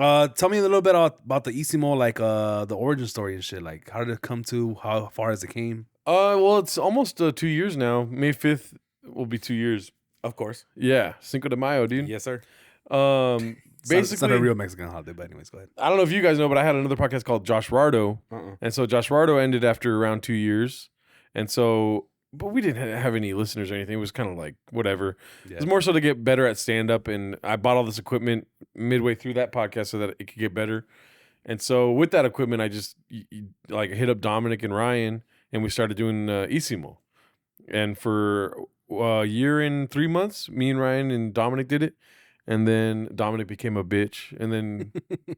Tell me a little bit about the Isimo, like the origin story and shit. Like, how did it come to? How far has it came? Well, it's almost 2 years now. May 5th will be 2 years. Of course. Yeah, Cinco de Mayo, dude. Yes, sir. Basically, it's not a real Mexican holiday, but anyways, go ahead. I don't know if you guys know, but I had another podcast called Josh Rardo, and so Josh Rardo ended after around 2 years, and so, but we didn't have any listeners or anything. It was kind of like whatever. Yeah. It was more so to get better at stand up, and I bought all this equipment midway through that podcast so that it could get better. And so with that equipment, I just like hit up Dominic and Ryan, and we started doing Isimo, and for a year and 3 months, me and Ryan and Dominic did it. And then Dominic became a bitch. And then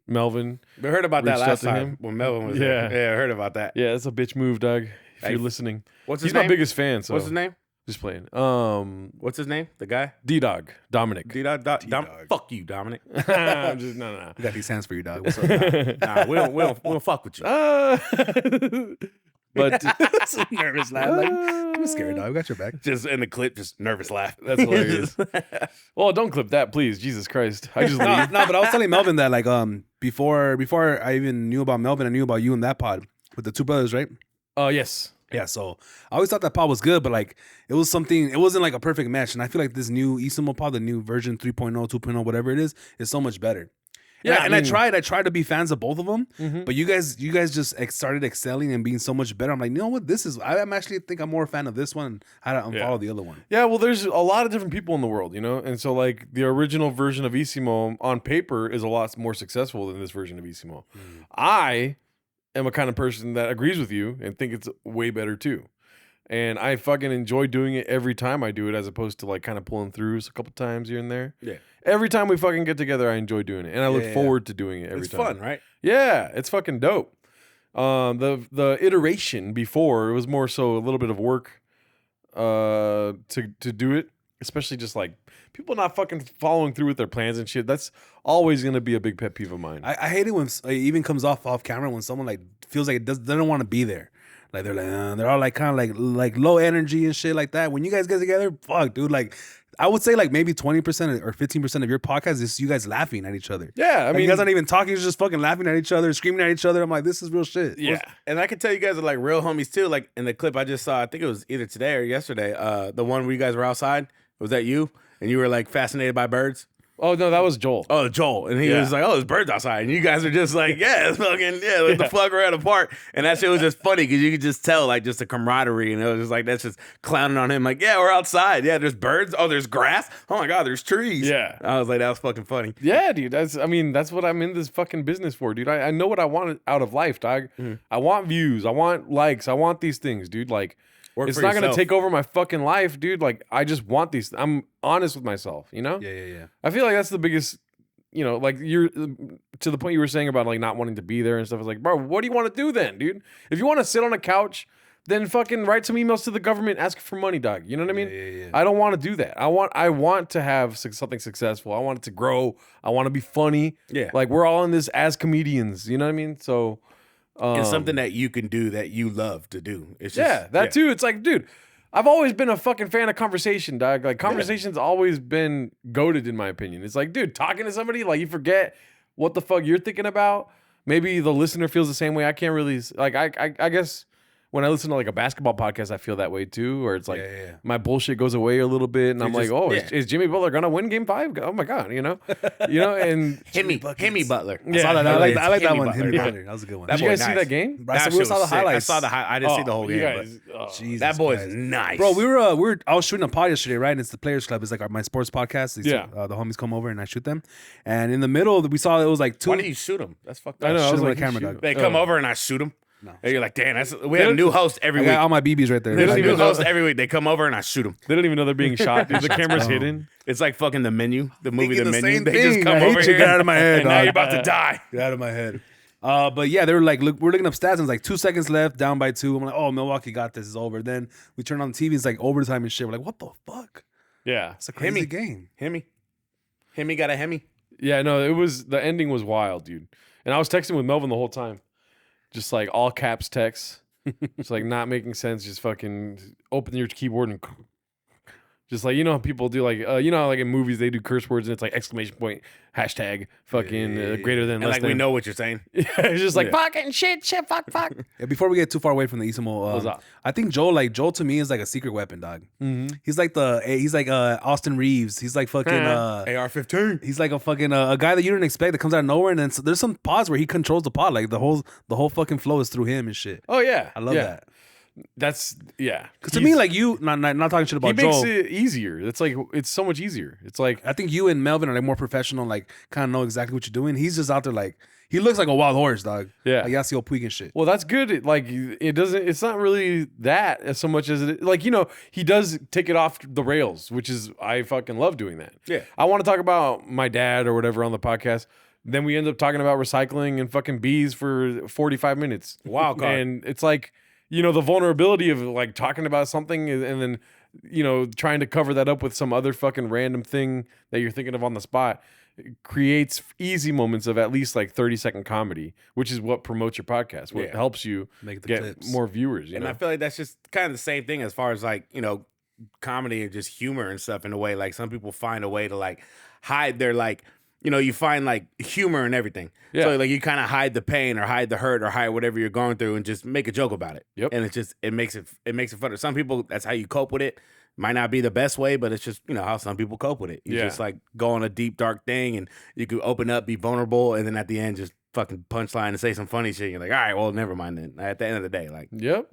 Melvin. We heard about that last time when Melvin was there. Yeah, I heard about that. Yeah, it's a bitch move, Doug. If you're listening. What's his He's name? my biggest fan. So what's his name? Just playing. What's his name? The guy? D-Dog. Dominic. D-Dog. Fuck you, Dominic. I'm just, no. We got these hands for you, dog. What's up, dog? Nah, we don't fuck with you. But nervous laugh. Like, I'm scared, dog. We got your back. Just in the clip, just nervous laugh. That's hilarious. Well, don't clip that, please. Jesus Christ. I just leave. No, but I was telling Melvin that like before I even knew about Melvin, I knew about you and that pod with the two brothers, right? Yes. Yeah, so I always thought that pod was good, but like it was something, it wasn't like a perfect match. And I feel like this new Isimo pod, the new version 3.0, 2.0, whatever it is so much better. Yeah, I tried to be fans of both of them, but you guys just started excelling and being so much better. I'm like, you know what, I'm actually think I'm more a fan of this one. How to unfollow the other one? Yeah, well, there's a lot of different people in the world, you know, and so like the original version of Isimo on paper is a lot more successful than this version of Isimo. I am a kind of person that agrees with you and think it's way better too. And I fucking enjoy doing it every time I do it, as opposed to like kind of pulling throughs a couple times here and there. Yeah. Every time we fucking get together, I enjoy doing it, and I look forward to doing it every time. It's fun, right? Yeah, it's fucking dope. The iteration before, it was more so a little bit of work to do it, especially just like people not fucking following through with their plans and shit. That's always gonna be a big pet peeve of mine. I hate it when it even comes off camera when someone like feels like they don't want to be there. Like they're like they're all like kind of like low energy and shit like that. When you guys get together, fuck, dude. Like I would say like maybe 20% or 15% of your podcast is you guys laughing at each other. Yeah, I mean, you guys aren't even talking; you're just fucking laughing at each other, screaming at each other. I'm like, this is real shit. Yeah, and I can tell you guys are like real homies too. Like in the clip I just saw, I think it was either today or yesterday. The one where you guys were outside, was that you? And you were like fascinated by birds. Oh no, that was Joel. Oh, Joel, and he was like, "Oh, there's birds outside," and you guys are just like, "Yeah, it's fucking what the fuck, we're at a park." And that shit was just funny because you could just tell like just the camaraderie, and it was just like that's just clowning on him, like, "Yeah, we're outside. Yeah, there's birds. Oh, there's grass. Oh my god, there's trees." Yeah, I was like, that was fucking funny. Yeah, dude. That's what I'm in this fucking business for, dude. I know what I want out of life, dog. I want views. I want likes. I want these things, dude. Like. It's not going to take over my fucking life, dude. Like, I just want these. I'm honest with myself, you know? Yeah. I feel like that's the biggest, you know, like you're to the point you were saying about like not wanting to be there and stuff. It's like, bro, what do you want to do then, dude? If you want to sit on a couch, then fucking write some emails to the government asking for money, dog. You know what I mean? Yeah. I don't want to do that. I want to have something successful. I want it to grow. I want to be funny. Yeah. Like, we're all in this as comedians. You know what I mean? So... it's something that you can do that you love to do. It's just, too. It's like, dude, I've always been a fucking fan of conversation, dog. Like, conversation's always been goated, in my opinion. It's like, dude, talking to somebody, like, you forget what the fuck you're thinking about. Maybe the listener feels the same way. I can't really, like, I guess when I listen to like a basketball podcast, I feel that way too, where it's like my bullshit goes away a little bit, and I'm like, oh, is Jimmy Butler gonna win Game 5? Oh my god, you know, and Himmy Butler. I saw that. I like that one. Butler. Himmy That was a good one. Did you guys see that game? We saw the highlights. I saw I didn't see the whole game. Jesus that boy's Christ. nice, bro. I was shooting a pod yesterday, right? And it's the Players Club. It's like my sports podcast. The homies come over and I shoot them. And in the middle, we saw it was like two. Why do you shoot them? That's fucked up. I know. Shoot I was them like, with a camera, dog. They come over and I shoot them. No. And you're like, damn, we have a new host every I week. got all my BBs right there. There's a new host every week. They come over and I shoot them. They don't even know they're being shot, dude. The camera's hidden. It's like fucking The Menu, the movie The Menu. Same They thing. just come I hate over you. here. Get out of my head, and now dog. you're about to die. Get out of my head. But yeah, they were like, look, we're looking up stats and it's like 2 seconds left, down by 2. I'm like, oh, Milwaukee got this. It's over. Then we turn on the TV. It's like overtime and shit. We're like, what the fuck? Yeah, It's a crazy game. Hemi got a Hemi. yeah. No, the ending was wild, dude. And I was texting with Melvin the whole time, just like all caps text. It's like not making sense. Just fucking open your keyboard and Just like, you know how people do like, you know how like in movies they do curse words and it's like exclamation point, hashtag, fucking greater than, and less like than. we know what you're saying. It's just like fucking shit, fuck. Yeah, before we get too far away from the Isimo, I think Joel to me is like a secret weapon, dog. Mm-hmm. He's like Austin Reeves. He's like fucking AR-15. He's like a fucking a guy that you didn't expect that comes out of nowhere, and then there's some pods where he controls the pod, like the whole fucking flow is through him and shit. Oh yeah, I love that. That's because to me, like you, not talking shit about Joel. He makes it easier. It's like it's so much easier. It's like I think you and Melvin are like more professional, like kind of know exactly what you're doing. He's just out there like he looks like a wild horse, dog. Yeah, like Yasiel Puig and shit. Well, that's good. It doesn't. It's not really that as so much as it like he does take it off the rails, which is I fucking love doing that. Yeah, I want to talk about my dad or whatever on the podcast. Then we end up talking about recycling and fucking bees for 45 minutes. Wild card. And it's like, the vulnerability of like talking about something and then, trying to cover that up with some other fucking random thing that you're thinking of on the spot creates easy moments of at least like 30-second comedy, which is what promotes your podcast, what helps you get clips. More viewers. I feel like that's just kind of the same thing as far as like, comedy and just humor and stuff in a way. Like some people find a way to like hide their like, you find like humor in everything. Yeah. So like you kind of hide the pain or hide the hurt or hide whatever you're going through and just make a joke about it. Yep. And it makes it funny. Some people, that's how you cope with it. Might not be the best way, but it's just, how some people cope with it. You just like go on a deep, dark thing and you can open up, be vulnerable, and then at the end just fucking punchline and say some funny shit. You're like, all right, well, never mind then. At the end of the day, like. Yep.